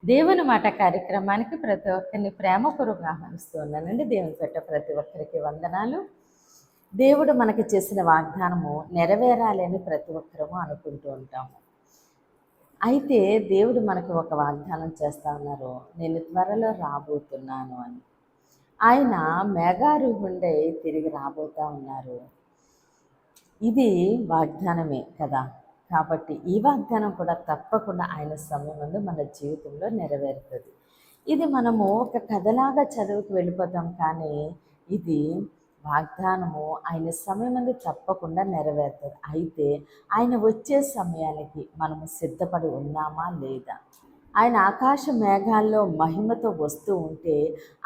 దేవుని మాట కార్యక్రమానికి ప్రతి ఒక్కరిని ప్రేమపూర్వకంగా ఆహ్వానిస్తూ ఉన్నానండి. దేవుని పెట్ట ప్రతి ఒక్కరికి వందనాలు. దేవుడు మనకి చేసిన వాగ్దానము నెరవేరాలి అని ప్రతి ఒక్కరము అనుకుంటూ ఉంటాము. అయితే దేవుడు మనకు ఒక వాగ్దానం చేస్తా ఉన్నారు, నేను త్వరలో రాబోతున్నాను అని. ఆయన మేఘారూఢుడై తిరిగి రాబోతా ఉన్నారు. ఇది వాగ్దానమే కదా. కాబట్టి ఈ వాగ్దానం కూడా తప్పకుండా ఆయన సమయమందు మన జీవితంలో నెరవేరుతుంది. ఇది మనము ఒక కథలాగా చదువుకు వెళ్ళిపోతాం, కానీ ఇది వాగ్దానము ఆయన సమయమందు తప్పకుండా నెరవేరుతుంది. అయితే ఆయన వచ్చే సమయానికి మనము సిద్ధపడి ఉన్నామా లేదా? ఆయన ఆకాశ మేఘాల్లో మహిమతో వస్తూ ఉంటే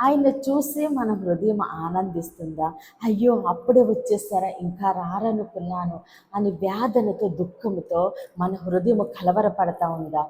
ఆయన చూసి మన హృదయం ఆనందిస్తుందా? అయ్యో అప్పుడే వచ్చేస్తారా, ఇంకా రారనుకున్నాను అని వేదనతో దుఃఖముతో మన హృదయం కలవరపడతా ఉందా?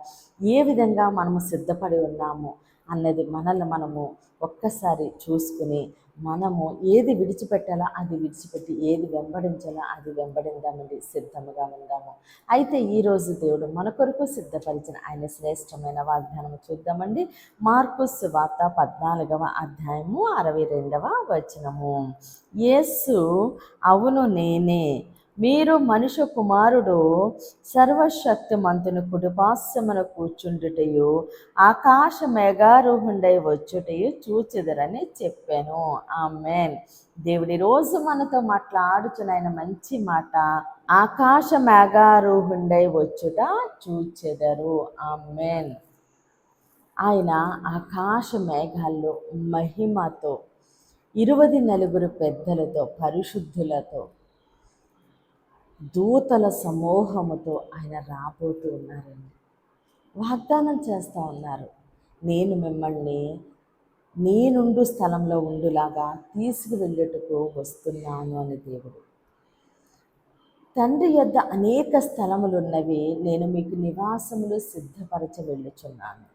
ఏ విధంగా మనము సిద్ధపడి ఉన్నాము అన్నది మనల్ని మనము ఒక్కసారి చూసుకుని మనము ఏది విడిచిపెట్టాలో అది విడిచిపెట్టి ఏది వెంబడించాలో అది వెంబడిందామండి, సిద్ధముగా ఉందాము. అయితే ఈరోజు దేవుడు మన కొరకు సిద్ధపరిచిన ఆయన శ్రేష్టమైన వాగ్దానం చూద్దామండి. మార్కు సువార్త 14వ అధ్యాయము 62వ వచనము. యేసు, అవును నేనే, మీరు మనుష్య కుమారుడు సర్వశక్తిమంతుని కుడిపార్శ్వమున కూర్చుండుటయు ఆకాశ మేఘారూఢుడై వచ్చుటయు చూచెదరని చెప్పాను. ఆమేన్. దేవుడి రోజు మనతో మాట్లాడుచున్న ఆయన మంచి మాట, ఆకాశ మేఘారూఢుడై వచ్చుట చూచెదరు. ఆమేన్. ఆయన ఆకాశ మేఘాల్లో మహిమతో 24 పెద్దలతో పరిశుద్ధులతో దూతల సమూహముతో ఆయన రాబోతూ ఉన్నారండి. వాగ్దానం చేస్తూ ఉన్నారు, నేను మిమ్మల్ని నేనుండు స్థలంలో ఉండులాగా తీసుకువెళ్ళుటకు వస్తున్నాను అని. దేవుడు తండ్రి యొద్ద అనేక స్థలములు ఉన్నవి, నేను మీకు నివాసములు సిద్ధపరచ వెళ్ళుచున్నాను,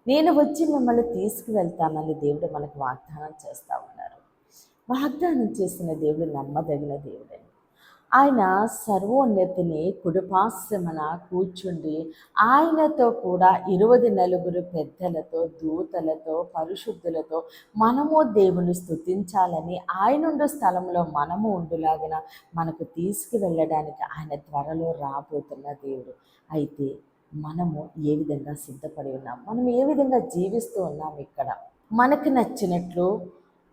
నేను వచ్చి మిమ్మల్ని తీసుకువెళ్తానని దేవుడు మనకు వాగ్దానం చేస్తూ ఉన్నారు. వాగ్దానం చేసిన దేవుడు నమ్మదగిన దేవుడని. ఆయన సర్వోన్నతిని కుడిపార్శ్వమున కూర్చుండి ఆయనతో కూడా 24 పెద్దలతో దూతలతో పరిశుద్ధులతో మనము దేవుని స్తుతించాలని, ఆయనుండు స్థలంలో మనము ఉండులాగిన మనకు తీసుకువెళ్ళడానికి ఆయన త్వరలో రాబోతున్న దేవుడు. అయితే మనము ఏ విధంగా సిద్ధపడి ఉన్నాం, మనం ఏ విధంగా జీవిస్తూ ఉన్నాం, ఇక్కడ మనకు నచ్చినట్లు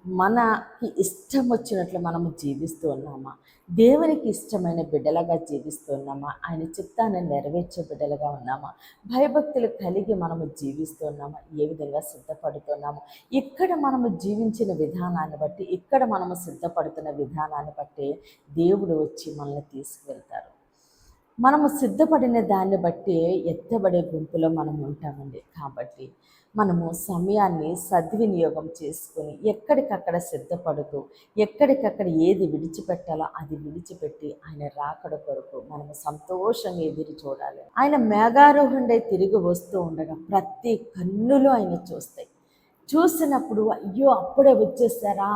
మనకి ఇష్టం వచ్చినట్లు మనము జీవిస్తూ ఉన్నామా? దేవునికి ఇష్టమైన బిడ్డలుగా జీవిస్తూ ఉన్నామా? ఆయన చిత్తాన్ని నెరవేర్చే బిడ్డలుగా ఉన్నామా? భయభక్తులు కలిగి మనము జీవిస్తూ ఉన్నామా? ఏ విధంగా సిద్ధపడుతున్నాము? ఇక్కడ మనము జీవించిన విధానాన్ని బట్టి, ఇక్కడ మనము సిద్ధపడుతున్న విధానాన్ని బట్టి దేవుడు వచ్చి మనల్ని తీసుకువెళ్తారు. మనము సిద్ధపడిన దాన్ని బట్టి ఎత్తబడే గుంపులో మనం ఉంటామండి. కాబట్టి మనము సమయాన్ని సద్వినియోగం చేసుకొని ఎక్కడికక్కడ సిద్ధపడుతూ, ఎక్కడికక్కడ ఏది విడిచిపెట్టాలో అది విడిచిపెట్టి ఆయన రాకడ కొరకు మనము సంతోషంగా ఎదురు చూడాలి. ఆయన మేఘారోహుడై తిరిగి వస్తూ ఉండగా ప్రతి కన్నులు ఆయన చూస్తాయి. చూసినప్పుడు అయ్యో అప్పుడే వచ్చేసారా,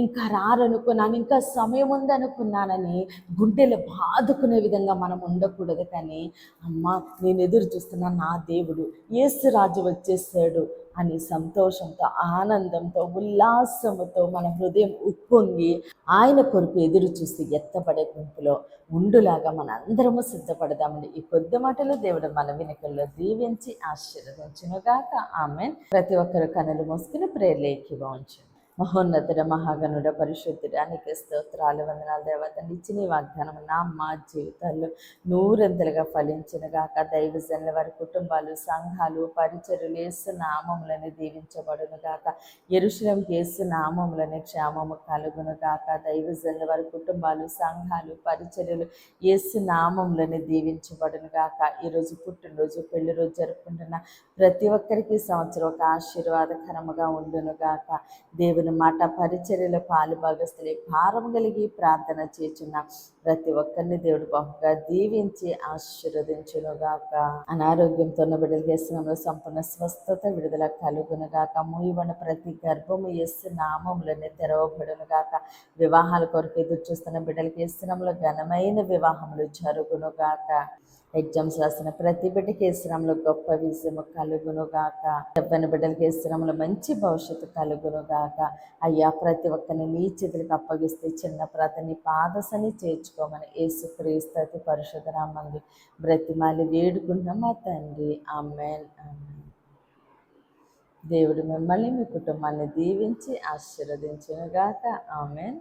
ఇంకా రారనుకున్నాను, ఇంకా సమయం ఉందనుకున్నానని గుండెలు బాదుకునే విధంగా మనం ఉండకూడదు. కానీ అమ్మ నేను ఎదురు చూస్తున్నాను, నా దేవుడు యేసురాజు వచ్చేసాడు అని సంతోషంతో, ఆనందంతో, ఉల్లాసముతో మన హృదయం ఉప్పొంగి ఆయన కొరకు ఎదురు చూసి ఎత్తబడే గుంపులో ఉండులాగా మన అందరము సిద్ధపడదామండి. ఈ కొద్ది మాటలు దేవుడు మన వినికల్లో దీవించి ఆశీర్వదించునుగాక. ఆమేన్. ప్రతి ఒక్కరు కనులు మూసుకుని ప్రేర్లేకి ఉంచు. మహోన్నతుడ మహాగణుడ పరిశుద్ధుడానికి స్తోత్రాలు, వందనాలు దేవా. ఇచ్చిన ఈ వాగ్దానం మా జీవితాల్లో నూరంతలుగా ఫలించునుగాక. దైవజనుల వారి కుటుంబాలు, సంఘాలు, పరిచర్యలు యేసు నామములని దీవించబడునుగాక. యెరూషలేముకి యేసు నామములని క్షేమము కలుగునుగాక. దైవజనుల వారి కుటుంబాలు, సంఘాలు, పరిచర్యలు యేసు నామములని దీవించబడునుగాక. ఈరోజు పుట్టినరోజు, పెళ్లి రోజు జరుపుకుంటున్న ప్రతి ఒక్కరికి సంవత్సరం ఒక ఆశీర్వాదకరముగా ఉండునుగాక. దేవుని మాట పరిచర్యలో పాలు భాగస్తులే భారం కలిగి ప్రార్థన చేస్తున్న ప్రతి ఒక్కరిని దేవుడు బహుగా దీవించి ఆశీర్వదించునుగాక. అనారోగ్యంతో ఉన్న బిడ్డలు యేసునామములో సంపూర్ణ స్వస్థత విడుదల కలుగునుగాక. మూయబడిన ప్రతి గర్భము యేసు నామములనే తెరవబడునుగాక. వివాహాల కొరకు ఎదురు చూస్తున్న బిడ్డలకి యేసునామములో ఘనమైన వివాహములు జరుగునుగాక. ఎగ్జామ్స్ రాసిన ప్రతి బిడ్డకి ఈ శ్రమలో గొప్ప విజయము కలుగును గాక. చెప్పని బిడ్డలకి ఈ శ్రమలో మంచి భవిష్యత్తు కలుగును గాక. అయ్యా, ప్రతి ఒక్కరిని నీ చేతులకు అప్పగిస్తే చిన్న నీ పాదసని చేర్చుకోమని యేసుక్రీస్తు అతి పరిశుద్ధ నామములో బ్రతిమాలి వేడుకుంటున్నాం మా తండ్రి. ఆమేన్. దేవుడు మిమ్మల్ని మీ కుటుంబాన్ని దీవించి ఆశీర్వదించును గాక. ఆమేన్.